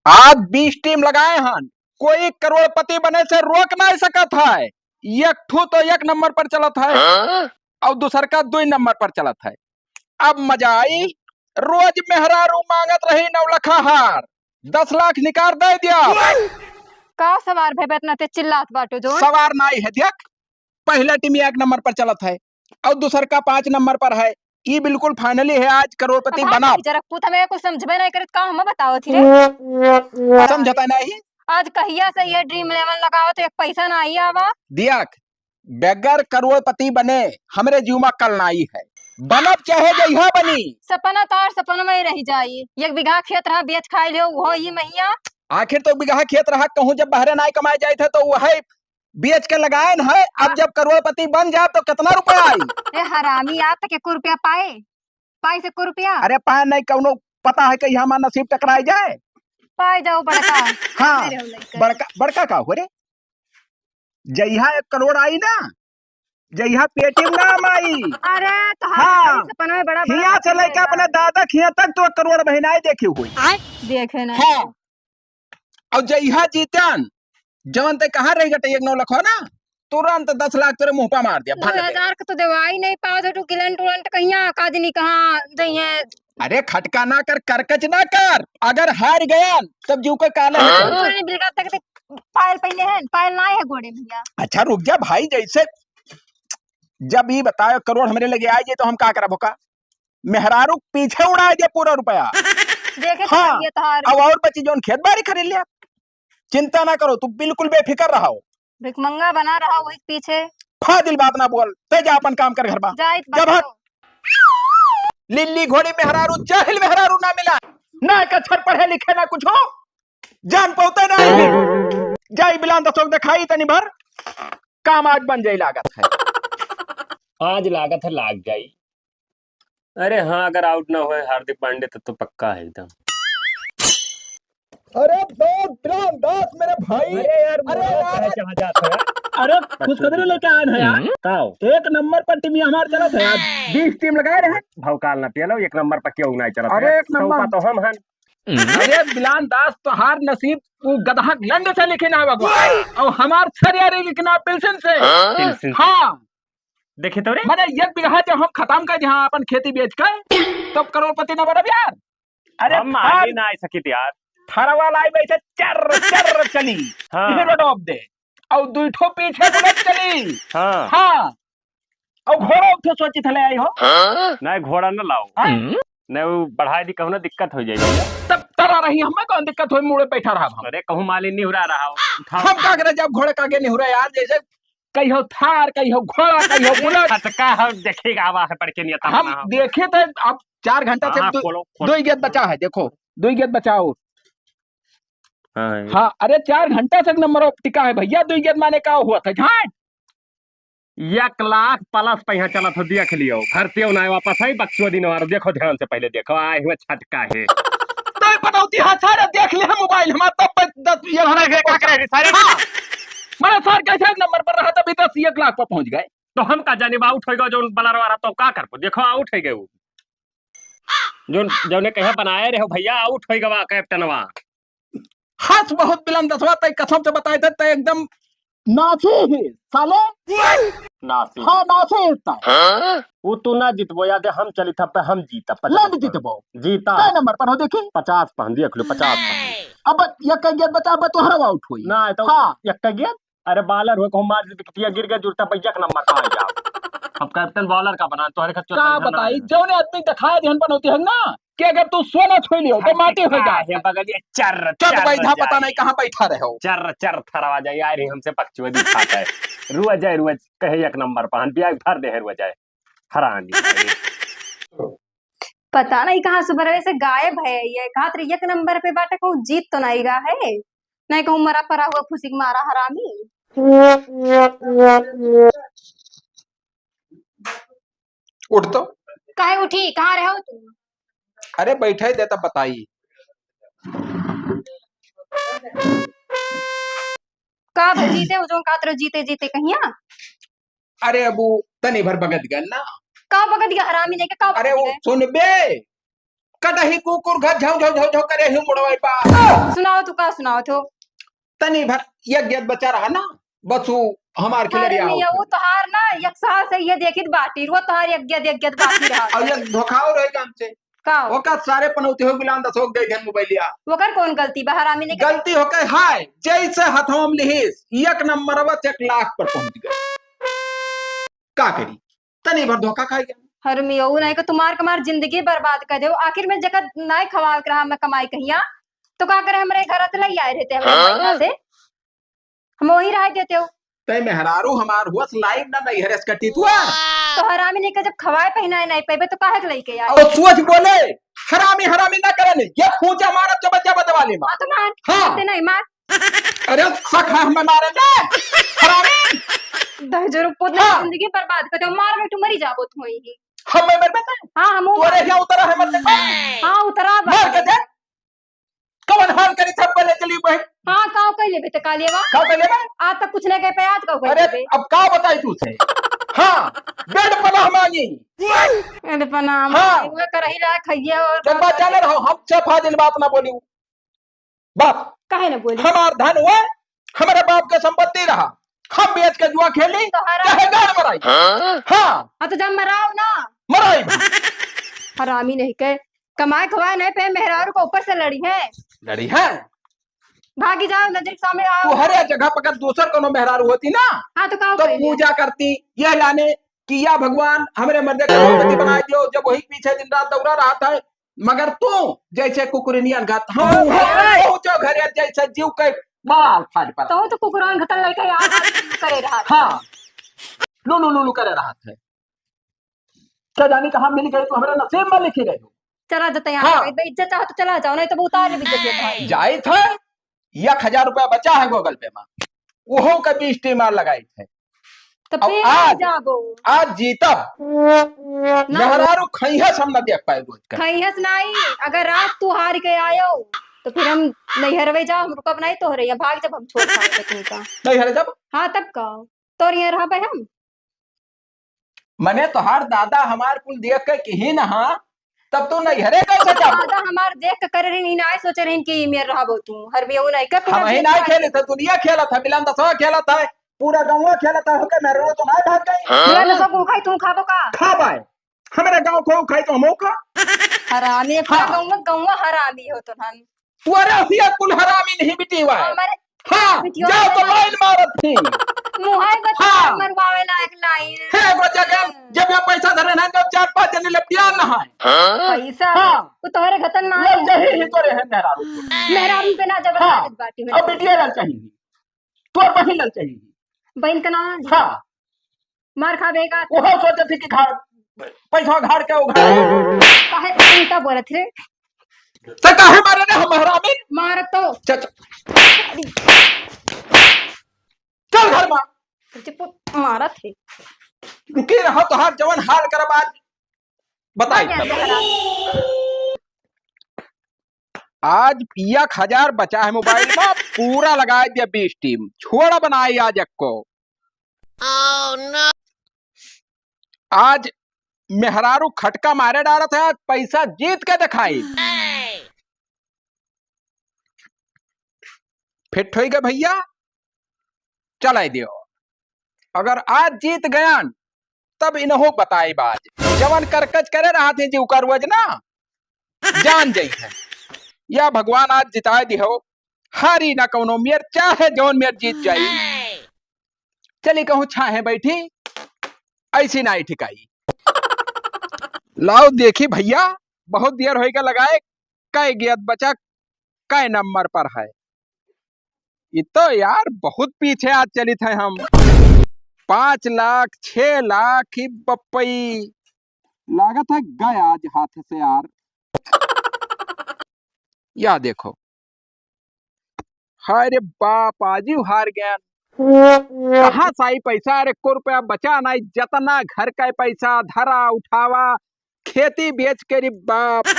आज 20 टीम लगाए हन, कोई करोड़पति बने से रोक नहीं सकत है। एक ठू तो एक नंबर पर चलत है और दूसर का 2 नंबर पर चलत है। अब मजा आई, रोज मेहरारू मांगत रही 9 लखा हार, 10 लाख निकाल दे दिया। का सवार भे इतना ते चिल्लात बाटो जो सवार नहीं है, देख पहला टीम 1 नंबर पर चलत है और दूसर का 5 नंबर पर है। ये बिल्कुल फाइनली है, आज करोड़पति बना। जरा पूछा मेरे को समझबे नहीं करत का हम बताओ थी रे समझता नहीं। आज कहिया से ये ड्रीम 11 लगाओ तो एक पैसा ना आई आवा दिया बेगर करोड़पति बने हमरे जीव कल नाई है, बनब चाहे जइहा बनी। सपना तो और सपना में ही रह जाई। 1 बीघा खेत रहा बेच खाई लियो वो ही मैया। आखिर तो बीघा खेत रहा कहूँ, जब बहरे नाई कमाए जाए थे तो वह बेच के लगाए न है। अब जब करोड़पति बन जाए तो कितना रुपया आई। ए हरामी आ तक को रुपया पाए पाए से को रुपया। अरे पाए नहीं कौनो पता है कि हमारा नसीब टकराई जाए। पाए जाओ बड़का हाँ बड़का बड़का का हो रे, जइहा 1 करोड़ आई ना, जइहा पेटीएम नाम आई। अरे तो हाँ सपना में बड़ा खिया से लेके अपने दादा खिया तक तो 1 करोड़ बहनाएं देखी हुई देखे ना। हाँ और जइहा जीतन जवन ते कहाँ रही गटे 1 9 लाख हो ना, तुरंत 10 लाख तेरे मुंह पर मार दिया। 2000 का तो दवाई नहीं पाओ तो गिलंट उलंट कहिया कादनी कहाँ दई है। अरे खटका ना कर, करकच ना कर, अगर हार गया तब जीव को काला है। पायल पहले है पायल ना है घोड़े भैया। अच्छा रुक जा भाई, जैसे जब ये बताओ करोड़ हमरे लगे आए तो हम का करब का, मेहरारू पीछे उड़ाए दे पूरा रुपया। देखे हाँ तो अब और बची जोन खेत बाड़ी खरीद लिया, चिंता ना करो, तू बिल्कुल बेफिक्र रहो। भिकमंगा बना रहा वही पीछे। फादिल बात ना बोल, ते जा अपन काम कर घर बा। जब लिल्ली घोड़ी मेहरारू जाहिल मेहरारू ना मिला, ना एक अक्षर पढ़े लिखे ना कुछ हो, जान पौते ना जाई बिलान दसोक दिखाई तनी भर काम आज बन जाई। लागत है आज लागत है लाग जाई। अरे हाँ अगर आउट ना हुए हार्दिक पांड्या तो पक्का है एकदम। अरे बिलान दास मेरे भाई, अरे यार चला जाता है। अरे खुशखबरी लेके आए हैं यार। ताओ 1 नंबर पर टीम हमारे चलत है, आज 20 टीम लगाए रहे। भौकाल ना पियलो 1 नंबर पर क्यों ना चला। अरे 1 नंबर तो हम हन। अरे बिलान दास तो हार नसीब वो गधा लंड से लिखे ना भगवान, और हमार सरियारी लिखना पेंशन से। हाँ देखे तो रे मैंने 1 बीघा जब हम खत्म कर जहाँ अपन खेती बेच कर तब करोड़पति न बनब यार। अरे हम आगे ना आ सकी यार। थारवा लाई बैठे चर चर चली हीरो डॉब दे और 2 ठो पीछे बुलेट चली। हाँ हाँ और घोड़ा उठो सोची थले आई हो ना, घोड़ा ना लाओ न वो बढ़ाई दी कहूँ ना दिक्कत हो जाएगी। तब तरा रही हमें कौन दिक्कत हुई, मुड़े बैठा रहा हम। अरे कहूँ माली नहीं उड़ा रहा हो हम का करे जब घोड़े का आगे नहीं हो रहा यार, जैसे कहीं हो थार कहीं हो घोड़ा कहीं हो बुलेट का हम देखेगा आवा है पढ़ के नहीं आता। हम देखे थे अब 4 घंटा से 2 गेट बचा है, देखो 2 गेट बचाओ। हाँ अरे 4 घंटा से नंबर ऑफ टिका है भैया, 2 गेट माने का हुआ था झाट 1 लाख प्लस पैसा चला था देख लियो भरते ना वापस आई बक्सो दिन वार देखो ध्यान से पहले देखो आए हुए छटका है तो बनौती हां सारे देख ले मोबाइल हमारा तब 10 ये होना के का करे सारे। मेरा सर कैसे नंबर पर रहा तभी 1 लाख पर पहुंच गए। तो हम का जाने आउट होगा जो बलर वाला तो का कर देखो आउट हो गए वो जो ने कहे बनाए रहे हो भैया आउट हो गवा कैप्टनवा। हाथ बहुत बिलंद दसवा तय कसम से बताए थे तय एकदम नाचे है साले नासी। हाँ नाचे है वो तू ना जीतबो याद है हम चली था पे हम जीता लंड जीतबो जीता काय नंबर पर हो देखी 50 पहन देख लो 50 अब ये कह गेट बचा अब तो हर आउट हुई ना तो हाँ एक गेट। अरे बॉलर हो को मार दिखतिया गिर गया जुड़ता पैसा का नंबर कहां जा। अब कैप्टन बॉलर का बना तो हर खच्चो का बताई जो ने आदमी दिखाया ध्यान बनौती है ना कि अगर तू सोना छोड़ लियो तो माटी हो जाए बगल चर चल बैठा पता नहीं कहां बैठा रहे हो चर चर थरवा जाए यार हमसे पक्षुआ दिखाता है रुआ जाए रुआ कहे 1 नंबर पर ब्याज भर दे रुआ जाए हरान पता नहीं कहाँ से बरवे से गायब है ये कहा 1 नंबर पे बाटे को जीत तो नहीं गा है नहीं कहूँ मरा परा हुआ फुसिक मारा हरामी। उठ तो काहे उठी कहाँ रहे हो तुम। अरे बैठे देता बताई का जीते जो कातरो जीते जीते कहिया। अरे अबू तनी भर बगत गन ना का बगत गया हरामी ने का अरे वो सुन बे कदही कुकुर घर झौ झौ झौ झौ करे ही मुड़वाई बा। सुनाओ तू का सुनाओ तो। तनी भर एक गेट बचा रहा ना, बसु हमार अरे खिलरिया मिया वो तोहार ना एक साल से ये देखित बाटी वो तोहार एक गेद बाकी रहा और ये धोखाओ रहेगा हमसे। का ओका सारे पनौती हो गिलान दस हो गए घन मोबाइलिया। वो कर कौन गलती बा हरामी ने गलती हो गई हाय जैसे हथों में लिहिस 1 नंबर 1 लाख पर पहुंच गए। का करी तनी भर धोखा खाई गया। हर मिया वो नहीं को तुम्हार कमार जिंदगी बर्बाद कर दे आखिर में जगत नहीं खवा के रहा मैं कमाई कहिया तो का करे हमरे घर त लई आए रहते हमरे महीना से हम वही रह देते हो तय मेहरारू हमार हुआ लाइव ना नहीं हरेस कटी तू तो हरामी ने के जब खवाए पहनाए नहीं पेबे तो काहे के लेके आए और सोच बोले हरामी हरामी ना करने ये खूंचा मारत जब बच्चा बदवाली मां तो मार हाँ। ते नहीं मार अरे सखा हमें मारेंगे हरामी। दहजर पुत हाँ। जिंदगी बर्बाद कर दो मार में तू मरी जाबो तू ही हमें मर बेटा हां हम तोरे क्या उतरा है मत हां उतरा मार के दे कवन हाल करी सब बोले चली बहन। हां काओ कह लेबे त का लेवा का कहले बे आज तक कुछ नहीं कह पे आज काओ कह अरे लेबे अब का बताई तू से हाँ बेड पनाह मांगी अरे प्रणाम हाँ। वो करही ला खइया और जब बात जाने रहो हम छह दिन बात ना बोली बाप काहे न बोली हमार धन हुआ हमारे बाप का संपत्ति रहा हम बेच के जुआ खेली तो चाहे गाड़ मराई हाँ हां तो जब मराओ ना मराई हरामी नहीं के कमाए खवाए नहीं पे मेहरारू को ऊपर से लड़ी है लड़ी है भागी जाओ नजर के सामने तू आओ हर एक जगह पकड़ दूसर कोनो मेहरारू होती ना हां तो काओ तो कह पूजा करती यह लाने कि या भगवान हमारे मर्दे का गणपति बना दियो जब वही पीछे दिन रात दौड़ा रहा था मगर तू जैसे कुकुरनियन घात हम जो घर जैसे जीव के माल फाड़ पर तो कुकुरान घटन लेके आ करे रहा हाँ लुलु लुलु करे रहा था क्या जाने कहाँ मिल गई तो हमारे नसीब में लिखी रही चला जाते हाँ। यहाँ इज्जत चाहो तो चला जाओ नहीं तो उतार ले इज्जत ये जाए थे 1000 रुपया बचा है गूगल पे में वो का 20 टीमार लगाई थे तो अब फिर आज- जागो आज जीता मेहरारू खैहस हम न देख पाए रोज का खैहस नहीं अगर रात तू हार के आयो तो फिर हम नहीं हरवे जाओ हम रुकब नहीं तो हो रही है भाग जब हम छोड़ पाए तुमका नहीं हरे जब हाँ तब का तो ये रहा भाई हम मने तोहार दादा हमार कुल देख के कही ना हाँ तब तो नहीं हरे कैसे जाबो दादा हमार देख के करे रही नहीं सोचे रही कि मेर रहा बो तू हर भी नहीं कर हम ही नहीं खेले थे दुनिया खेला था मिलन दसवा खेला था पूरा गाँव खेला था होके मेरे तो नहीं भाग गई मेरा तो सब खाई तुम खाबो का खा पाए हमारे गाँव को खाई तो हम का हरामी हाँ। गाँव हरामी हो तो हम तू अरे हिया कुल हरामी नहीं बिटी हुआ है हमारे हाँ बिटिया जाओ तो है। लाइन मारत थी मुहाई बता हाँ। मरवावे लायक लाइन है वो जगह जब ये पैसा धरे ना जब 4-5 जने लपटिया ना है पैसा हाँ। वो तोहरे खतन ना लग जाही ही तोरे है मेहरारू मेहरारू पे ना हाँ। जबरदस्त बाटी में अब बिटिया लग चाहिए तोर बहिन लग चाहिए बहन का नाम हाँ मार खाबेगा वो सोचे थी कि घर पैसा घाड़ के उघाड़ काहे उल्टा बोलत रे तो काहे मारे ने हम हरामी मार तो चल चल घर में चुप मारत है रुकी रहो तो हर जवन हाल करब आज बताई कैसे हरामी आज 1000 बचा है मोबाइल में पूरा लगा दिया 20 टीम छोड़ा बनाई आज एक को आज मेहरारू खटका मारे डाला था आज पैसा जीत के दिखाई फिट हो गए भैया चला दियो अगर आज जीत गया तब इन्हों बताई बाज जवन करकच करे रहा थे जीव करवज ना जान जाई है या भगवान आज जिताए दिहो हारी ना कौनो मेर चाहे जौन मेर जीत जाई चली कहूँ छाहे बैठी ऐसी ना ठिकाई लाओ देखी भैया बहुत देर होएगा लगाए कै गेंद बचा कै नंबर पर है ये तो यार बहुत पीछे आज चली थे हम 5 लाख 6 लाख ही बप्पई लागत है गया आज हाथ से यार या देखो हाय रे बाप आजी हार गया कहाँ साई पैसा अरे 1 रुपया बचा नहीं जतना घर का पैसा धरा उठावा खेती बेच के रे बाप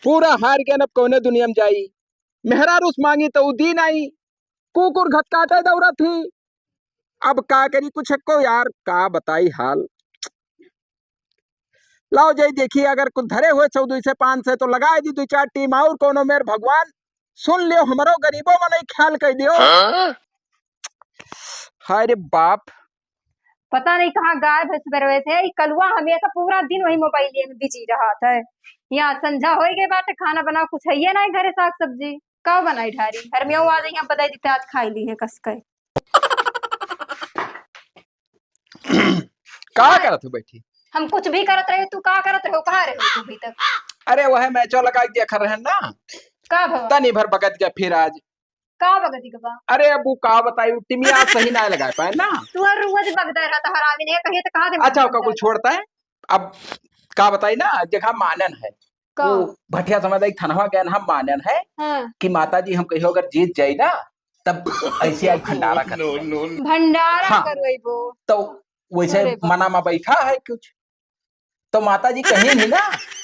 पूरा हार गया अब कौने दुनिया में जाई मेहरारूस मांगी तो दी नहीं कुकुर घट काटे दौड़ा थी अब का करी कुछ को यार का बताई हाल लाओ जाई देखिए अगर कुछ धरे हुए 14 से 5 से तो लगाए दी 2-4 टीम और कोनो मेर भगवान सुन लियो हमरो गरीबों में नहीं ख्याल कर दियो। हाय रे बाप। पता नहीं कहाँ गायब है सुबह से। ये कलुआ हमेशा पूरा दिन वही मोबाइल में बिजी रहा था। यहाँ संझा हो गए बाटे, खाना बनाओ कुछ है ना घरे, साग सब्जी का बनाई ढारी घर में आ जाइए बताई देते आज खाई ली है कस के। का करत हो बैठी? हम कुछ भी करत रहे, तू का करत रहो, कहाँ रहे तू अभी तक? अरे वह मैचो लगा के देखा रहे ना, का भवा तनी भर बगत गया फिर आज। का बगती का बा? अरे अबू का बताई टिमिया सही ना लगा पाए ना। तू हर रोज बगदा रहता, हरामी नहीं कहीं तो कहाँ दे। अच्छा का कुछ छोड़ता है अब का बताई ना, जगह मानन है का? वो भटिया समझ थनवा ज्ञान हम मानन है हाँ। कि माता जी हम कहियो अगर जीत जाई ना तब ऐसे आज भंडारा कर भंडारा हाँ। करो वो तो वैसे अरे वाह। मना में बैठा है कुछ तो माता जी कहीं नहीं ना,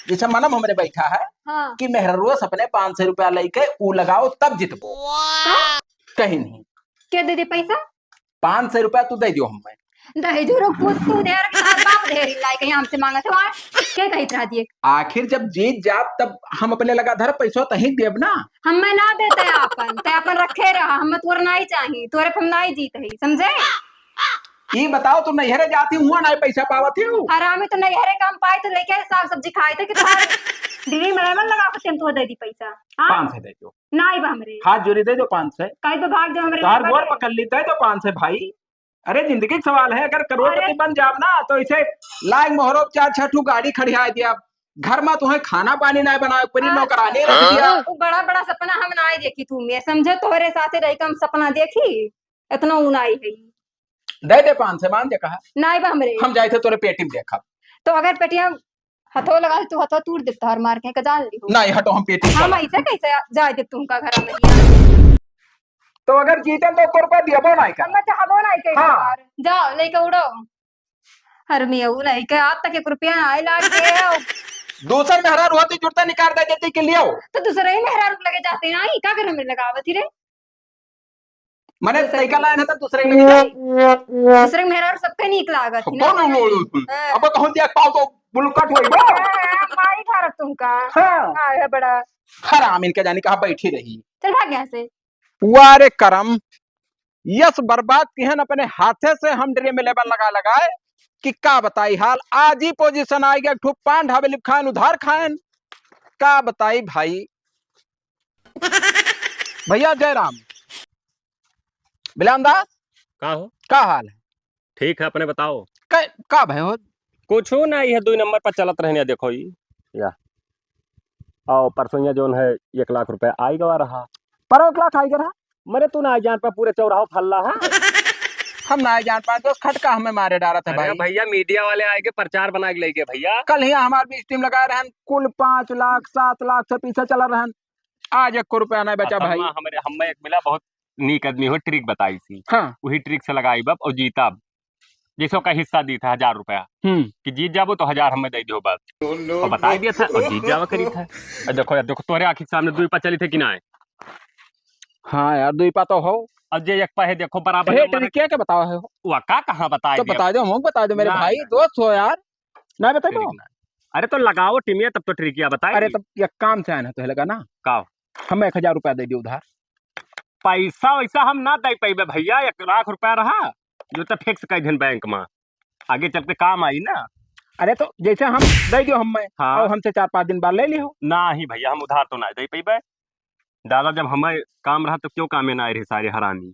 जैसे मनम हमारे बैठा है हाँ। कि मेहरुआ सपने 500 रुपया लेके ऊ लगाओ तब जितबो। कहीं नहीं क्या दे दे पैसा? 500 रुपया तू दे दियो हमें। दहेजो रो तू दे रहा है, बाप ढेरी लाई कहीं हमसे मांगा था आज क्या कही तरह दिए। आखिर जब जीत जाब तब हम अपने लगा धर पैसा तही देब ना। हम ना देते अपन ते अपन रखे रहा, हम तोर नहीं चाहिए, तोरे हम नहीं जीत है समझे। ये बताओ तुम नैहरे जाती हुआ ना पैसा पावत हो? हरामी तो नहीं हरे काम पाए तो लेके साग सब्जी खाए थे कि तुम्हारे दीदी मेरे मन लगा के तो दे दी पैसा। 500 दे दो। नहीं बा हमरे हाथ जोड़ी दे दो 500। कहीं तो भाग जाओ हमरे तार गोर पकड़ लेता है तो 500 भाई। अरे जिंदगी का सवाल है, अगर करोड़पति बन जाब ना तो इसे लाइक मोहरो 4-6 गाड़ी खड़िया दिया, घर में तुम्हें खाना पानी नहीं बनाए, परी नौकरानी रख दिया। वो बड़ा बड़ा सपना हम नहीं देखी, तू मैं समझे तोहरे साथे रह के हम सपना देखी इतना उनाई है। दे दे 500 मान दे कहा। नहीं बा हमरे हम जाए थे तोरे पेटी में देखा तो अगर पेटिया हथो लगा तू हथो तूड़ देता हर मार के जान ली हो। नहीं हटो हम पेटी में हम चला। ऐसे कैसे जाए दे तुमका घर में? तो अगर जीते तो को रुपया दियबो नहीं कर। हम चाहबो नहीं के हाँ। जाओ लेके उड़ो। हर में उ नहीं के आज तक 1 रुपया आए लाग के दूसर मेहरा रोती जुड़ता निकाल दे देती के लिए तो दूसरे ही मेहरा रुक लगे जाते ना ही का घर में लगावत रे। मने तैका लाइन है तो दूसरे के लिए दूसरे मेहरा सबके नीक लागत ही ना। अब कहूं दिया पाओ तो बुलकट होई बा माई घर तुमका। हां हां बड़ा हराम इनके जानी कहां बैठी रही। चल भाग यहां से। वारे करम यस बर्बाद किहन अपने हाथे से हम ड्रीम 11 लगाए कि का बताई हाल। आज ही पोजीशन आई गया ठुप पान ढाबे लिप खान उधार खान का बताई भाई। भैया जयराम बिलानदास का हो? का हाल है? ठीक है अपने बताओ। का भाई हो? कुछ हो ना, यह 2 नंबर पर चलत रहने देखो ये या और परसों ये जोन है 1 लाख रुपए आई गवा रहा। पर 1 लाख आई गया मरे तू ना जान पर पूरे चौराहो फल्ला है। हम ना जान पाए दोस्त खटका हमें मारे डारा था भाई। भैया मीडिया वाले आएंगे प्रचार बना के लेके भैया। कल ही हमारे बीच टीम लगाए रहन कुल 5 लाख 7 लाख से पीछे चला रहन, आज 1 रुपया नहीं बचा भाई। हमारे हमें एक मिला बहुत नीक आदमी हो, ट्रिक बताई थी। हाँ। वही ट्रिक से लगाई बब और जीता। जिसो का हिस्सा दी था 1000 रुपया कि जीत जाबो तो 1000 हमें दे दो बस। और बता दिया था और जीत जावा करी था। और देखो यार देखो तोरे आंखी के सामने 2 पा चली थे कि ना। हाँ यार 2 पा तो हो। अब जे 1 पा है देखो बराबर ट्रिक क्या क्या बताओ है वो का कहां बताए तो बता दो, हम बता दो मेरे भाई दोस्त हो यार ना बता दो। अरे तो लगाओ टीमिया तब तो ट्रिक या बताए। अरे तब ये काम से आना तो लगा ना का हमें 1000 रुपया दे दियो उधार। पैसा वैसा हम ना दे पाइबे भैया। 1 लाख रुपया रहा जो तो फिक्स कर दिन बैंक में आगे चल के काम आई ना। अरे तो जैसे हम दे दियो हमें हाँ। और हमसे 4-5 दिन बाद ले लियो ना ही भैया हम उधार तो ना दे पाइबे। दादा जब हमें काम रहा तो क्यों काम में ना आए रहे सारे हरामी।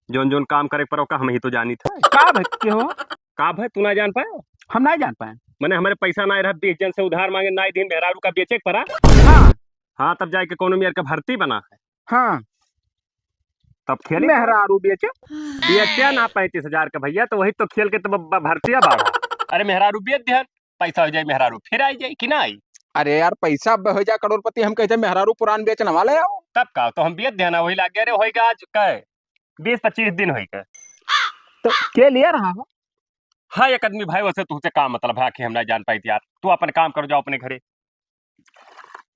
जोन जोन काम करे पर हम ही तो जानी था। का भाई हो का भाई तू ना जान पाए? हम नहीं जान पाए। मैंने हमारे पैसा ना रहा 20 जन से उधार मांगे ना दिन मेहरारू का बेचे पड़ा। हाँ हाँ तब जाके कोनो मेयर का भर्ती बना है। हाँ तब खेल मेहरारू बेचे ना 35,000 का भैया। तो वही तो खेल के तब भर्तिया बाढ़ा। अरे मेहरारू बेच ध्यान पैसा हो जाए मेहरारू फिर आई जाए कि ना आई। अरे यार पैसा हो जाए करोड़पति हम कहते मेहरारू पुरान बेचने वाले आओ तब का तो हम बेच देना वही लाग गया। अरे होएगा आज कह 20-25 दिन होएगा तो के लिए रहा हो। हाँ एक आदमी भाई वैसे तुझसे काम मतलब है कि हम ना जान पाई यार। तू अपन काम कर जाओ अपने घरे।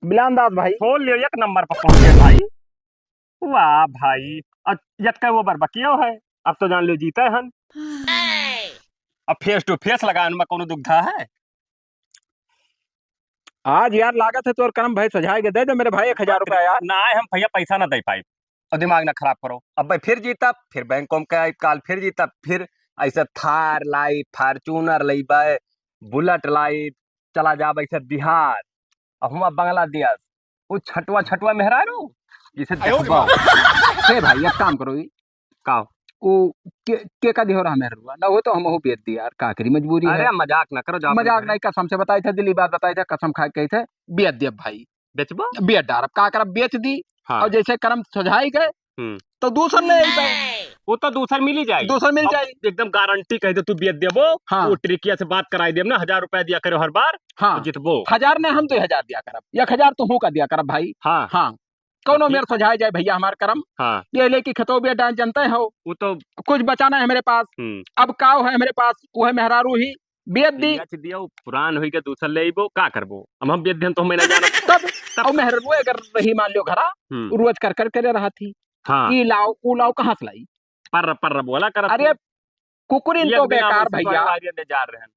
बिलानदास भाई खोल लियो 1 नंबर पर पहुंच गए भाई। वाह भाई यत का वो बरबकियो है। अब तो जान लो जीता है हम। अब फेस टू फेस लगाने में कोनो दुविधा है। आज यार लागत है तोर कर्म भाई सजाएगा, दे दे मेरे भाई 1000 रुपया यार। ना आए हम भैया पैसा ना दे पाए और दिमाग ना खराब करो। अब भाई फिर जीता, फिर बैंक कॉम का काल फिर जीता, फिर ऐसे थार लाई, फॉर्चूनर लाई बाय, बुलेट लाई, चला जा ऐसे बिहार और हम बांग्लादेश, वो छटवा छटवा मेहरारू जिसे देखबो। हे भाई एक काम करो, का वो के का दिहो रहा मेरे रुआ ना, वो तो हम हो बेच दी यार, का करी मजबूरी है। अरे मजाक ना करो, जाओ मजाक नहीं, कसम से बताई थे, दिल्ली बात बताई थे, कसम खा के थे बेच दिया भाई, बेचबो। बेच डार, अब का करब, बेच दी। हाँ। और जैसे कर्म सुझाई गए तो दूसर ले आई, वो तो दूसर मिल ही जाए, दूसर मिल जाए एकदम गारंटी कह दे तू बेच देबो। हाँ। वो ट्रिकिया से बात कराई देब ना, 1000 रुपया दिया करो हर बार। हाँ जितबो 1000 ने हम तो 1000 दिया करब, 1000 तो हूँ का दिया करब भाई। हाँ हाँ कौनो मेरे सुझाई जाए भैया हमार कर्म। हाँ ये लेके खतो भी डांस जनते हो, वो तो कुछ बचाना है मेरे पास, अब काव है मेरे पास, वो है मेहरारू ही बेच दी। दिया वो पुरान होई के दूसर ले आइबो, का करबो। अब हम बेच देन तो हमें ना जाना तब और मेहरारू अगर रही मान लो घरा रोज कर कर करे रहा थी। हाँ। ई लाओ ऊ लाओ कहाँ से लाई, पर बोला कर। अरे कुकुरिन तो बेकार भैया। जा रहे हैं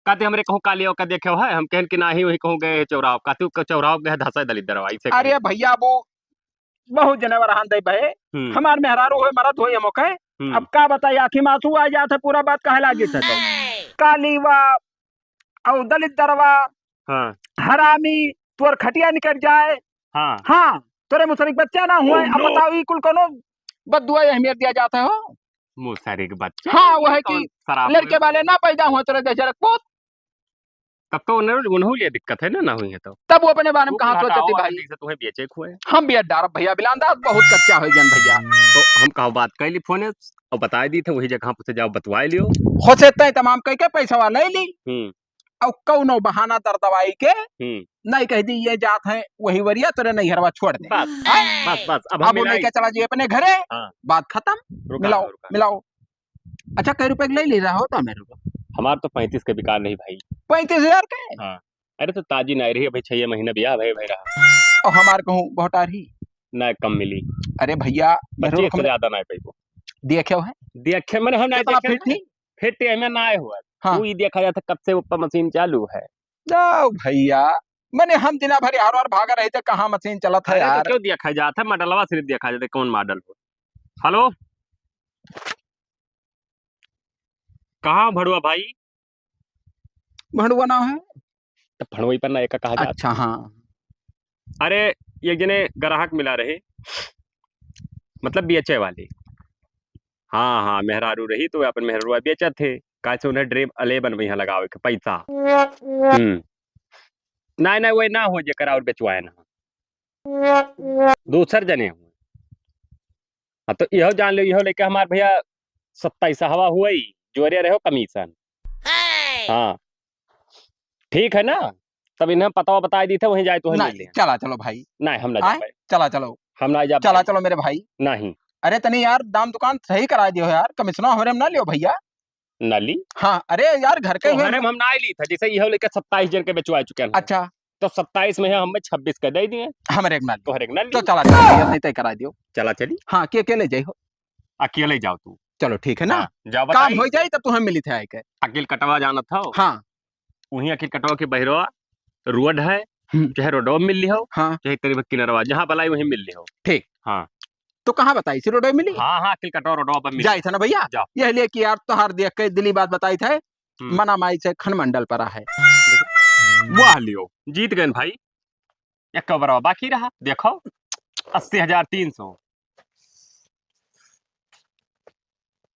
कहते हमरे कहूं कालियो का देखे है, हम कहन कि नाही वही कहूं गए चौराव का, तू चौराव गए धसा दलित दरवाई से। अरे भैया वो बहुत जनेवर हां दे बहे, हमार मेहरारू होए मरद होए मौके। अब का बताई, आखी में आंसू आ जाते, पूरा बात कहे लागी थे तो कालीवा और दलित दरवा। हाँ। हरामी तोर खटिया निकल जाए। हाँ हाँ तोरे मुसरिक बच्चा ना हुए। अब बताओ ई कुल कोनो बददुआ अहमियत दिया जाता है हो मुसरिक बच्चा। हाँ वो है कि लड़के वाले ना पैदा हुए तोरे जैसे रखो, तब तो उन्होंने लिए दिक्कत है ना हुई है तो तब वो अपने बारे में कहाँ सोचती भाई। तुम्हें बेचे खुए हम भी अड्डा भैया बिलांदाज बहुत कच्चा हो जन भैया। तो हम कहो बात कर ली फोन और बता दी थे, वही जगह पूछे जाओ बतवा लियो। हो सकता है तमाम कह के पैसा वाला ले ली और कौनो बहाना दर दवाई के नहीं कह दी ये जात है वही वरिया तेरे नहीं हरवा छोड़ दे बस अब वो नहीं क्या चला जी अपने घरे। बात खत्म। मिलाओ मिलाओ। अच्छा कई रुपए ले रहा होता मेरे को। हमार तो 35 के बिकार नहीं भाई। 35,000 के। हाँ। अरे तो ताजी नहीं रही भाई, 6 महीने ब्याह भाई रहा और हमार कहूँ बहुत आ रही ना कम मिली। अरे भैया से ज्यादा ना पाई वो देखे है देखे मैंने हम नहीं देखे फिट में ना आए हुआ। हाँ। वो देखा जाता कब से ऊपर मशीन चालू है। जाओ भैया मैंने हम दिना भर हर बार भागा रहे थे, कहाँ मशीन चला था यार। तो क्यों देखा जाता है, मॉडलवा सिर्फ देखा जाता है कौन मॉडल हो। हेलो कहाँ भड़ुआ भाई? भड़ुआ नाम है तो भड़ुई पर ना एक कहा जाता। अच्छा हाँ। अरे एक जने ग्राहक मिला रहे, मतलब बेचे वाले। हाँ हाँ मेहरारू रही तो अपन मेहरुआ बेचा थे, काहे उन्हें ड्रीम 11 में लगावे के पैसा। ना ना वो ना हो जेकर और बेचवाए ना दूसर जने हुए। हाँ तो यहो जान लो, यहो लेके हमार भैया 27 हवा हुई जोरे रहो कमीशन। हाँ ठीक है ना, तब इन्हें पता बता दी थे वहीं जाए तो ले। चला चलो भाई। नहीं हम ना जा पाए। चला चलो हम ना जा। चला चलो मेरे भाई। नहीं अरे तनी यार दाम दुकान सही करा दियो यार, कमिश्नर हमारे ना लियो भैया। ना ली। हाँ अरे यार घर के तो हम ना ली था, जैसे यह लेकर 27 जन के बेचवा चुके हैं। अच्छा तो 27 में हमें 26 का दे दिए। हमारे एक ना तो हर एक ना तो चला चलो नहीं तय करा दियो। चला चली। हाँ के अकेले जाई हो? अकेले जाओ तू। चलो ठीक है ना। जाओ काम हो जाए तब तुम्हें मिली थे आए के। अकेले कटवा जाना था। हाँ वहीं अकेले कटवा के बहरवा रोड है, चाहे रोडवा मिल ली हो। हाँ चाहे करीब किनारवा जहाँ बलाई वहीं मिल ली हो। ठीक। हाँ तो कहाँ बताई सी रोड मिली? हाँ हाँ अकेले कटवा रोडवा पर मिली। जाई था ना भैया। यह लिए कि यार तोहार देख के दिली बात बताई थे, मना माई से खनमंडल पर है वाह लियो जीत गए भाई। एक कबरवा बाकी रहा, देखो 80,300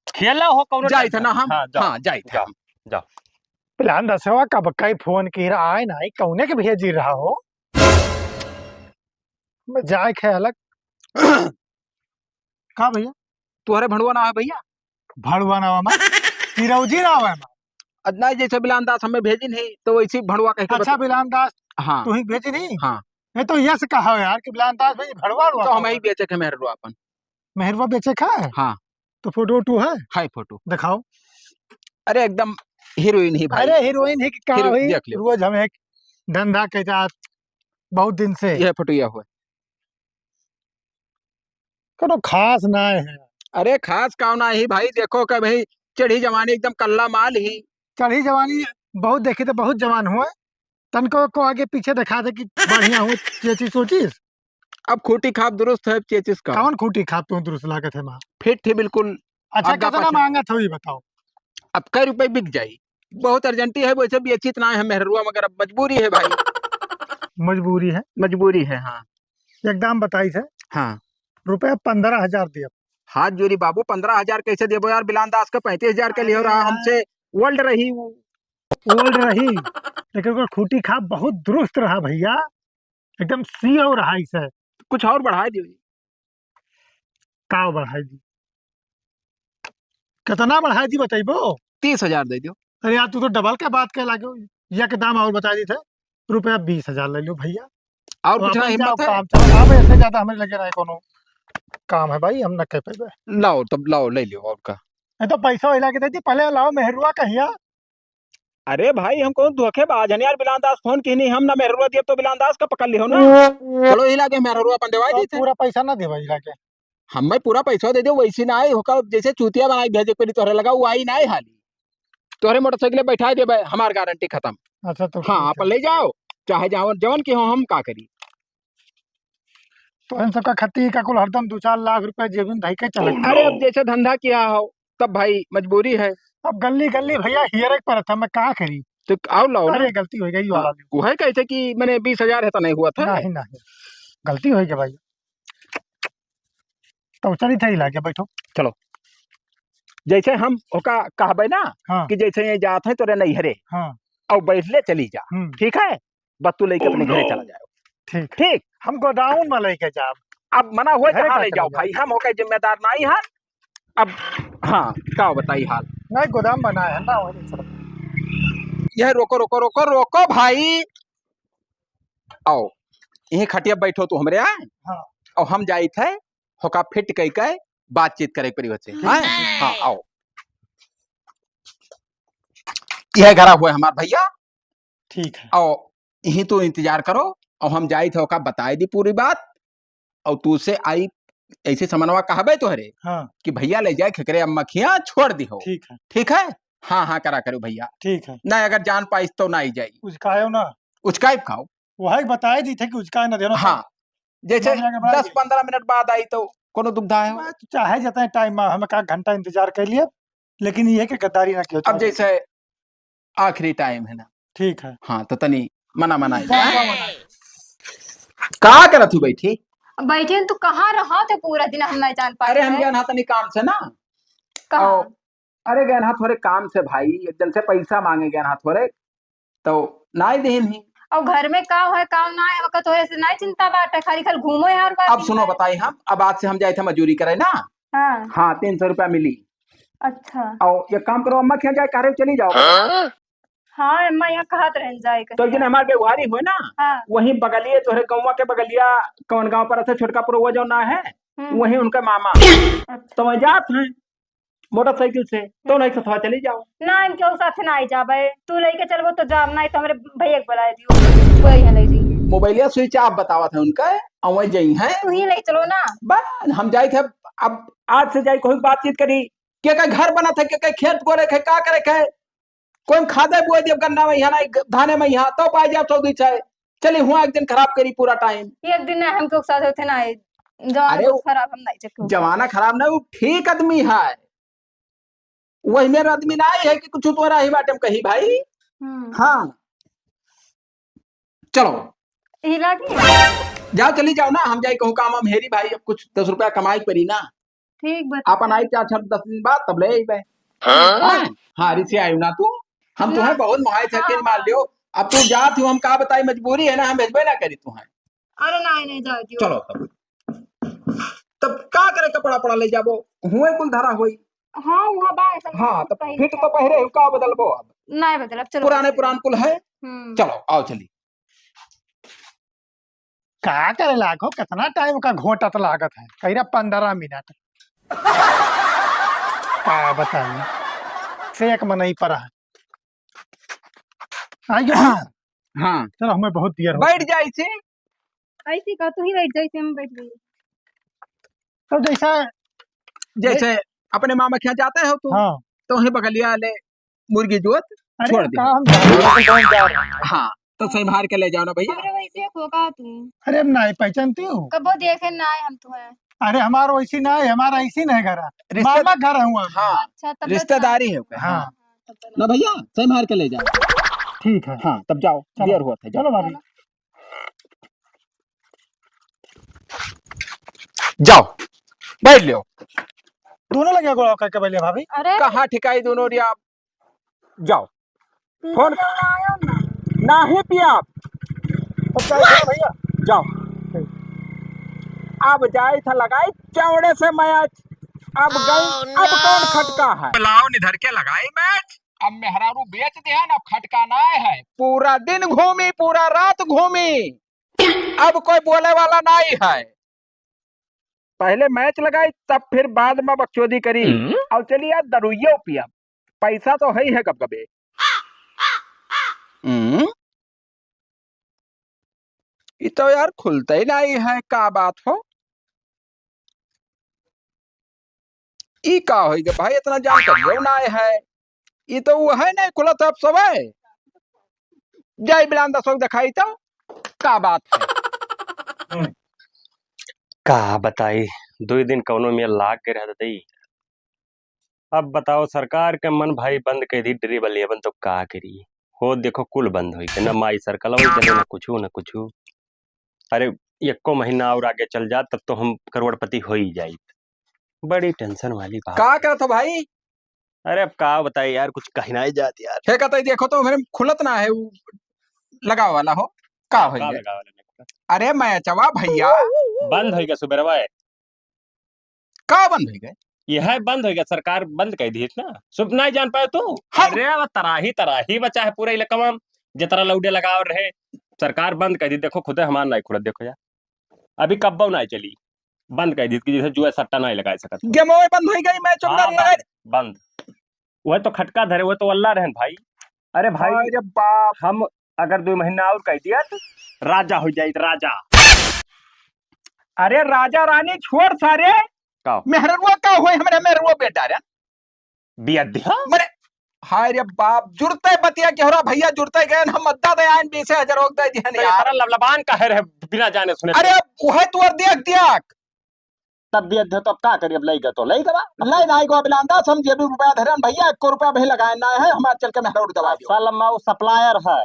खेला हो कौन जाई था ना हम। हाँ जाई था। जाओ प्लान दसवा कब कई फोन की रहा है ना कौने के भैया जी रहा हो जाए ख्याल का भैया तुम्हारे भड़ुआ ना है भैया? भड़ुआ ना हमारा चिरौजी ना है अदना जैसे बिलानदास हमें भेजी नहीं तो वैसे भड़ुआ कह। अच्छा बिलानदास। हाँ तू ही भेजी नहीं। हाँ नहीं तो यस कहा यार कि बिलानदास भाई भड़ुआ तो हम ही बेचे के मेहरुआ अपन। मेहरुआ बेचे का है? हाँ तो फोटो टू है? हाय फोटो दिखाओ। अरे एकदम हीरोइन ही भाई। अरे हीरोइन है कि क्या हुई? देख लो रोज हम एक धंधा के साथ बहुत दिन से यह फोटो यह हुआ करो खास ना है। अरे खास काम ना ही भाई, देखो कि भाई चढ़ी जवानी एकदम कल्ला माल ही। चढ़ी जवानी बहुत देखी तो बहुत जवान हुआ तनको को आगे पीछे दिखा दे कि बढ़िया हो चेची सोचिस। अब खूटी खाप दुरुस्त है चेचिस का। कौन खूटी खाप तू दुरुस्त लागत है माँ। फिट थी बिल्कुल। अच्छा आगा कितना पाछा। मांगा था ये बताओ। अब कई रुपए बिक जाई। बहुत अर्जेंटी है वैसे भी अच्छी इतना है मेहरुआ मगर अब मजबूरी है भाई। मजबूरी है। मजबूरी है हाँ। एकदम बताई से हाँ रुपया 15,000 दिया। हाथ जोड़ी बाबू 15,000 कैसे देबो यार। बिलान दास का 35,000 के लिए हो रहा हमसे वर्ल्ड रही वो। ओल्ड रही लेकिन ओकर खूटी खाप बहुत दुरुस्त रहा भैया, एकदम सी हो रहा इसे। कुछ और बढ़ा दियो। का बढ़ाई दी, कितना बढ़ाई दी बताइबो। 30,000 दे दियो। अरे यार तू तो डबल के बात कह लागे। या के दाम और बता दी थे, रुपया 20,000 ले लो भैया। और कुछ ना वापस जाओ, हिम्मत है। काम चलो। अब ऐसे ज्यादा हमें लगे रहे कोनो काम है भाई, हम न कह पाए। लाओ तब लाओ ले लियो और का। ये तो पैसा हिला के देती, पहले लाओ मेहरुआ कहिया। अरे भाई हम कौन धोखेबाज है यार। बिलान दास फोन की नहीं हम ना मेहरुआ दिए तो बिलान दास का पकड़ लियो ना। चलो हिला के मेहरुआ अपन देवाई तो दी थे। पूरा पैसा ना दे भाई लाके। हमें पूरा पैसा दे दो वैसी ना आई होका जैसे चूतिया बनाई भेजे पड़ी तोहरे लगा वो आई ना आई हाली। तोहरे मोटरसाइकिल बैठा दे हमार गारंटी खत्म। अच्छा तो हाँ ठीक अपन है। ले जाओ चाहे जाओ जवन की हो हम का करी। तो इन सबका खत्ती का कुल हरदम 2-4 लाख रुपए जेब में धई के चले। अरे अब जैसे धंधा किया हो तब भाई मजबूरी है। अब गली गली भैया हियर पर था, मैं का करी। तो आओ लाओ ना। अरे गलती हो गई वाला। वो है कैसे कि मैंने 20,000 है तो नहीं हुआ था। नहीं नहीं गलती हो गई भाई। तो चली थे लाके बैठो। जैसे हम ओका कहबे ना हाँ कि जैसे ये जात है तोरे नैहरे हाँ और बैठ ले चली जा। ठीक है बत्तू लेके अपने घरे चला जाओ। ठीक। ठीक हम गोडाउन में लेके जाब। अब मना हो घरे जहाँ का ले चला जाओ जाओ। भाई हम होके जिम्मेदार नहीं है। अब हाँ क्या बताई हाल। नहीं गोदाम बना है ना वही सब। यह रोको रोको रोको रोको भाई। आओ यही खटिया बैठो तू हमरे आए। हाँ। और हम जाई थे होका फिट कई के बातचीत करे परिवार से। हाँ आओ यह घरा हुआ हमार भैया। ठीक है। और यही तो इंतजार करो और हम जाई थे ओका बताई दी पूरी बात। और तू से आई ऐसे समनवा कहबे तोहरे हाँ कि भैया ले जाए खेकरे अब मखिया छोड़ दी हो। ठीक है। ठीक है हाँ हाँ करा करो भैया। ठीक है। ना अगर जान पाइस तो ना ही जाएगी। उसका आयो ना उचकाई खाओ। वही बताए दी थे कि उसका ना देना। हाँ जैसे हम जाके बाहर 10-15 मिनट बाद आई तो कोनो दुविधा है। मैं तो चाहे जाता है टाइम में हमें का घंटा इंतजार कर लिए, लेकिन ये कि गद्दारी ना किया। अब जैसे आखिरी टाइम है ना। ठीक है। हाँ तो तनी मना मना जाओ। का करत हूँ बैठी। बैठे तू कहाँ रहा थे पूरा दिन, हम नहीं जान पाए। अरे हम गए ना तनी काम से ना। कहाँ? और अरे गए ना थोड़े काम से भाई एकदम से पैसा मांगे गए ना थोड़े तो ना ही देन ही। और घर में का है का ना है वक्त थोड़े से नहीं चिंता बाटे, खाली खाली घूमो यार बात। अब सुनो बताई हम अब आज से हम जाए थे मजदूरी करे ना। हाँ। हाँ 300 रुपया मिली। अच्छा और ये काम करो अम्मा क्या जाए कार्य चली जाओ। हाँ अम्मा यहाँ कहत रह जाए तो जिन हमारे व्यवहारी हुए ना हाँ। वहीं बगलिए तोहरे गौवा के बगलिया कौन गांव पर छोटका पुरवा जो ना है वहीं उनका मामा। तो वहीं जात है मोटरसाइकिल से तो नहीं सथवा चली जाओ। ना हम क्यों साथ ना आई जाबे, तू लेके चलबो तो जाम नहीं तो हमरे भैया के बुला दियो वही है ले जाइए। मोबाइलिया स्विच ऑफ बतावा था उनका और वहीं जाई है। तू ही ले चलो ना। बस हम जाए थे अब आज से जाए कोई बातचीत करी के का घर बना था के खेत कोरे खे का करे खे कोई खादे बुए दियो गन्ना में यहाँ ना धाने में यहाँ तो पाई जाओ सऊदी चाहे चली हुआ एक दिन खराब करी पूरा टाइम। एक दिन हम के साथ होते ना जवाना अरे बहुत खराब हम नहीं चक्के। जमाना खराब नहीं वो ठीक आदमी है। वही मेरा आदमी ना है कि कुछ तुम्हारा ही बाटे में कही भाई। हाँ चलो हिला के जाओ चली जाओ ना हम जाए कहूँ काम हम हेरी भाई अब कुछ 10 रुपया कमाई पड़ी ना। ठीक बता अपन आई 4-10 दिन बाद तब ले आई। हाँ रिसे आयु ना तू हम तुम्हें बहुत मुहाय थे मार लियो। अब तू जात हूँ हम का बताई मजबूरी है ना हम भेजबे ना करी तुम्हें। अरे नहीं नहीं जाओ दियो। चलो तब का करे कपड़ा पड़ा ले जाबो हुए कुल धरा हुई। हाँ वहाँ बाय सब। हाँ तब फिट तो पहरे हो का बदलबो अब नहीं बदल अब चलो पुराने पुरान कुल है। चलो आओ चली। का करे लाखो कितना टाइम का घोटत लागत है कह 15 मिनट। का बताइए से एक में नहीं पड़ा है। आइए हाँ चलो हमें बहुत देर हो बैठ जाए से ऐसी का तू ही बैठ जैसे हम बैठ गए। तो जैसा जैसे अपने मामा क्या जाते हो तुम। हाँ तो वहीं बगलिया ले मुर्गी जोत अरे छोड़ दी। का हम जा रहे हैं। हाँ तो संभाल के ले जाओ ना भैया। हमरे वैसे होगा तू अरे अब नहीं पहचानती हूँ। कबो देखे ना आए हम तुम्हें। अरे हमारा वैसी ना है, हमारा ऐसी नहीं घर है, रिश्ते- मामा घर हूँ। हाँ अच्छा तब रिश्तेदारी है क्या? हाँ ना भैया संभाल के ले जाओ। ठीक है। हाँ तब जाओ, चलो। देर हुआ था, जाओ चलो भाभी। जाओ बैठ लो। दोनों लगे गोड़ा करके बैठे भाभी। अरे कहाँ ठिकाई दोनों रिया। जाओ फोन आयो ना। ना ही पिया आप। अब क्या करें भैया? जाओ। अब जाए था लगाई चौड़े से मैच, अब गई अब कौन खटका है। बुलाओ निधर के लगाई मैच, अब मेहरारू बेच दिया अब खटका ना है। पूरा दिन घूमी पूरा रात घूमी, अब कोई बोले वाला नहीं है। पहले मैच लगाई तब फिर बाद में बकचोदी करी। और चलिए यार दरुइयो पिया, पैसा तो है कब कबे। ये तो यार खुलता ही नहीं है, का बात हो। ई का हो गया भाई, इतना जान करियो ना है। ये तो वो है नहीं खुला तो अब सब है। जय बिलान दसों दिखाई तो का बात है। का बताई, 2 दिन कौनो में लाग के रह दई। अब बताओ सरकार के मन भाई बंद कर दी ड्रिबल 11 तो का करी। हो देखो कुल बंद हुई न माई सर्कल न कुछ। अरे एको महीना और आगे चल जा तब तो हम करोड़पति हो ही जाई। बड़ी टेंशन वाली बात। का करत हो भाई। अरे अब का बताए यार, कुछ कहना ही जात यार। हे कहते देखो तो मेरे खुलत ना है वो लगा वाला हो का हो का गया। लगा वाला में? अरे मैं चवा भैया बंद हो गया सुबह का बंद हो गए। यह है बंद हो गया, सरकार बंद कर दी ना। सुब नहीं जान पाए तू। हम- अरे वो तराही बचा है पूरा इलाका में, जितना लौडे लगाव रहे सरकार बंद कर दी। देखो खुदे हमार नहीं खुलत, देखो यार अभी कब्बो नहीं चली, बंद कर दी कि जैसे जुआ सट्टा नहीं लगा सकत। गेमो बंद हो गई मैच हाँ, बंद। वह तो खटका धरे, वह तो अल्लाह रहन भाई। अरे भाई अरे बाप। हम अगर 2 महीना और कह दिया तो राजा हो जाए राजा। अरे राजा रानी छोड़ सारे का मेहरुआ का हुए हमारे मेहरुआ बेटा रे बियद्धिया मरे। हाय रे बाप जुड़ते बतिया के होरा भैया जुड़ते गए हम मद्दा दे आइन 20,000 रोक दे दिहन यार। तारा लबलबान का है बिना जाने सुने। अरे वह तू और देख दिया तब बियद्धिया तो अब का करी, अब लई गए तो लई गवा। नहीं नहीं को बिलांदा समझे भी रुपया धरन भैया 1 रुपया भी लगाए ना है हमारे चल के मेहरुआ दवा दियो। साला माऊ सप्लायर है,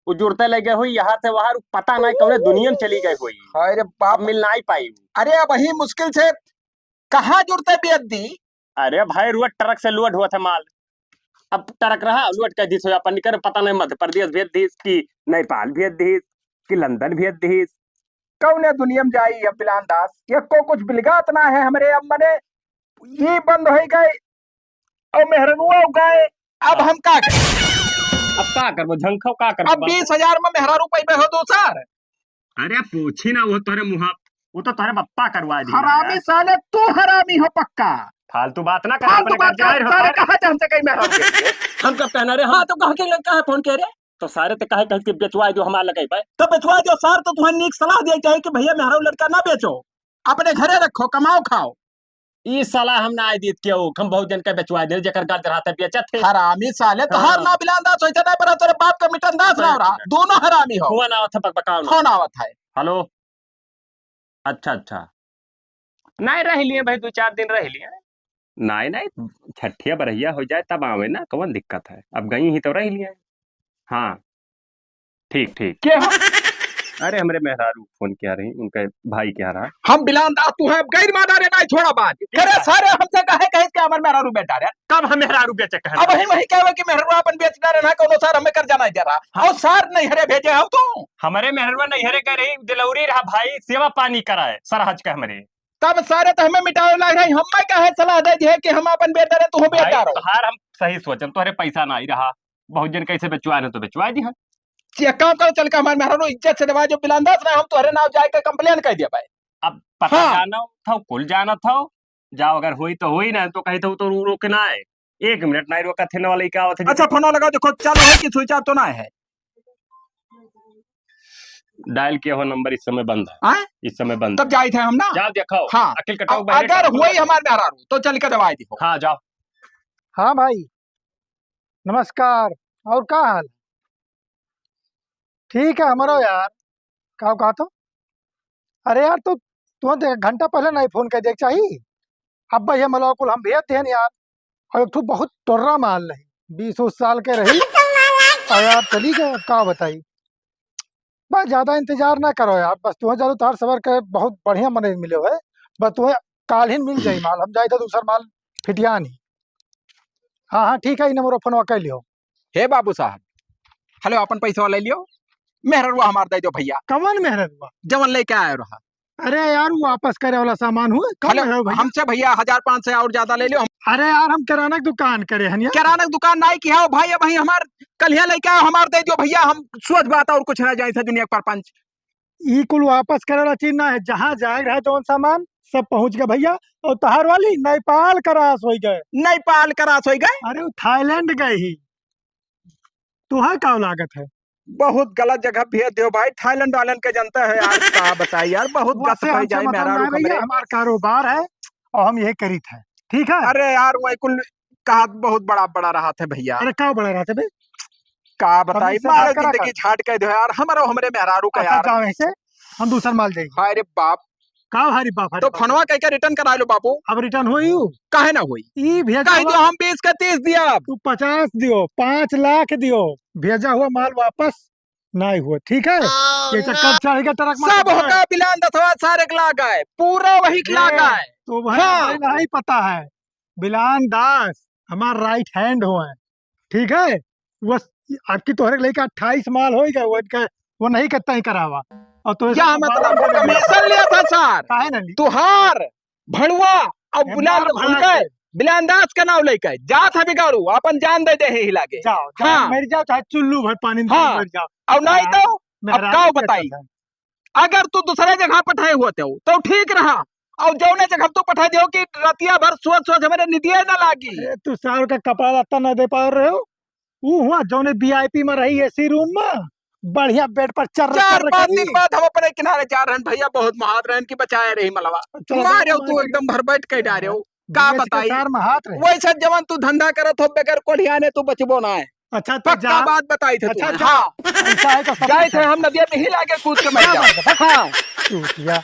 वो जुड़ते लगे हुई यहाँ से वहां, पता नहीं कौन दुनिया में चली गई हुई। हाय रे बाप अब मिल नहीं पाई। अरे अब वही मुश्किल से कहाँ जुड़ते बेअद्दी। अरे भाई रुआ ट्रक से लोड हुआ था माल, अब ट्रक रहा लोड कर दी सो अपन निकर, पता नहीं मध्य प्रदेश भेज दी कि नेपाल भेज दी कि लंदन भेज दी। कौन दुनिया में जाई अब बिलान दास ये को कुछ बिलगात ना है हमरे। अब मने ये बंद हो गए और मेहरुआ गए, अब हम का करें। अब का करबो झंखो का करबो। अब 20,000 में मेहरारू पैबे हो दो सर। अरे पूछी ना, वो तोरे मुहा वो तो तोरे बप्पा करवा दी। हरामी साले तू हरामी हो पक्का। फालतू बात ना कर, फालतू अपने बात घर जाहिर हो सारे सारे। कहा थे हमसे कहीं मेहरारू हम कब कहना रे। हाँ तो कहा के लड़का है फोन कह रहे तो सारे ते कहे कहे बेचवा दो हमार लगे पाए। तो बेचवा दो सर। तो तुम्हें नीक सलाह दिया चाहिए कि भैया मेहरारू लड़का ना बेचो, अपने घरे रखो कमाओ खाओ। ई साला हम ना आई दीत के हम बहुत जन के बेचवा दे जेकर गाल चढ़ाते बेचत थे। हरामी साले तो हाँ। हर ना बिलान दास होइते नहीं पर तेरे बाप का मिटन दास ना हो रहा। दोनों हरामी हो। हुआ ना था पकाओ ना। फोन आवत है। हेलो अच्छा नहीं रह लिए भाई, 2-4 दिन रह लिए। नहीं छठिया बरहिया हो जाए तब आवे ना, कौन दिक्कत है। अब गई ही तो रह लिए। हाँ ठीक क्या अरे हमरे मेहरारू फोन किया रही, उनके भाई क्या रहा। हम बिलान दास तू है गैर माना रे नहीं छोड़ा बात करे सारे हमसे कहे कहे के हमर मेहरारू बेटा रे। कब हम मेहरारू बेचे अब वही कहवे कि मेहरारू अपन बेचना रे ना कोनो सर हमें कर जाना दे रहा और सर नहीं हरे भेजे हो तू। हमारे मेहरवा नहीं हरे कह रही दिलौरी रहा भाई, सेवा पानी कराए सरहज का हमारे। तब सारे तो हमें मिटावे लग रही हम कहे सलाह दे जे कि हम अपन बेटा रे तू बेटा रहो। हार हम सही सोचन, तोहरे पैसा ना ही रहा, बहुत जन कैसे बेचवा तो बेचवा दी। ये काम कर चल के हमारे मेहरारू इज्जत से दवा जो बिलान दास ना हम तोहरे नाम जाए के कंप्लेन कर दिया भाई। अब पता हाँ। जाना था कुल जाना था, जाओ अगर हुई तो हुई ना तो कही तो रोकना है। 1 मिनट नहीं रोका थे वाले क्या होता। अच्छा फोन लगा देखो चालू है कि स्विच ऑफ तो ना है। डायल किया हुआ नंबर इस समय बंद है। आए? इस समय बंद तब जाए थे हम ना। जाओ देखो। हाँ। अखिल कटाओ अगर हुई हमारे मेहरारू तो चल के दवाई दी। हाँ जाओ। हाँ भाई नमस्कार, और क्या हाल? ठीक है हमारा यार। कहा तो अरे यार तो तुम एक घंटा पहले नहीं फोन कर देख चाहिए। अब भैया मतलब कुल हम भेज दें यार। और एक ठो बहुत टोर्रा माल रही 20 साल के रही और यार चली गए का बताई। बस ज्यादा इंतजार ना करो यार, बस तुम्हें ज्यादा तार सबर के बहुत बढ़िया मने मिले है। बस तुम्हें काल ही मिल जाई माल, हम जाए तो दूसरा माल फिटिया नहीं। हाँ हाँ ठीक है, इ नंबर फोन कर लियो। हे बाबू साहब, हेलो अपन पैसा ले लियो। मेहररुआ हमार दे दो भैया, कवन मेहरत हुआ? जवन लेके आए रहा। अरे यार वो वापस करे वाला सामान हुआ कौन हेलो मेहरत भैया? हमसे भैया 1500 और ज्यादा ले लियो। अरे यार हम किराना की दुकान करे हन यार। किराना की दुकान नहीं की है भाई, भाई हमार कलिया लेके आओ, हमार दे दो भैया। हम सोच बात और कुछ ना जाए था दुनिया पर पंच। ई कुल वापस करे वाला चीज ना है, जहाँ जाए रहा जौन सामान सब पहुंच गए भैया। और तहार वाली नेपाल करास हो गए। नेपाल करास हो गए। अरे वो थाईलैंड गए ही। तुहा का लागत है? बहुत गलत जगह भेज दो भाई, थाईलैंड वालन के जनता है यार। क्या बताइए यार, बहुत गलत वैसे हो हमसे जाए मतलब मेहरा ना है भैया, हमारा कारोबार है और हम यही करी थे। ठीक है। अरे यार वही कुल कहा बहुत बड़ा बड़ा रहा था भैया। अरे क्या बड़ा रहा था बे? का बताई इससे मारो बात करा जिंदगी छाट के दो यार, हमारो हमरे मेहरारू का अच्छा यार। जाओ ऐसे, हम दूसरा माल जाएंगे। हाय रे बाप, का हरी बाप हरी तो बाप। फनवा कह के रिटर्न करा लो बाबू। अब रिटर्न हुई हूँ। काहे ना हुई? ई भेजा कह दो हुआ हम 20 का 30 दिया। तू 50 दियो, 5 लाख दियो, भेजा हुआ माल वापस नहीं हुआ। ठीक है। ये चक्कर चढ़ेगा ट्रक में सब होगा बिलान दसवा सारे ला गए, पूरा वही ला गए। तो भाई हाँ। हमें नहीं पता है। बिलान दास हमारा राइट हैंड हो है। ठीक है। वो आपकी तोहरे लेके 28 माल हो गए, वो नहीं करता ही करावा। और तो क्या मतलब वो कमीशन लिया था सर? काहे ना ली? तुहार भड़ुआ और बुलान मार उनका भड़ा के। बिलानदास का नाम लेके जा था बिगाड़ू, अपन जान दे दे ही लागे। जाओ जाओ हाँ। मर जाओ, चाहे चुल्लू भर पानी में हाँ। मर जाओ। और नहीं तो अब मेहरारू का के बताई, कसम। अगर तू दूसरे जगह पठाए होते हो तो ठीक रहा। और जौने जगह तू पठा दे कि रतिया भर सोच सोच हमारे निदिया ना लागी। अरे तू साल का कपड़ा लत्ता न दे पा रहे हो। वो हुआ जौने वीआईपी में रही एसी रूम में बढ़िया बेड पर चर 4-5 दिन बाद हम अपने किनारे जा रहे हैं भैया, बहुत महात रहन की बचाए रही मलवा। मारे हो तू एकदम भर बैठ के डारे हो। का बताई में हाथ रहे। वैसे जवान तू धंधा करत हो बगैर कोढ़ियाने तू बचबो ना है। अच्छा तो पक्का जा। बात बताई थे अच्छा, तू। जा। हाँ ऐसा है तो सब जाए कुछ थे है। हम नदिया में ही लाके कूद के मर जाओ। हाँ चूतिया।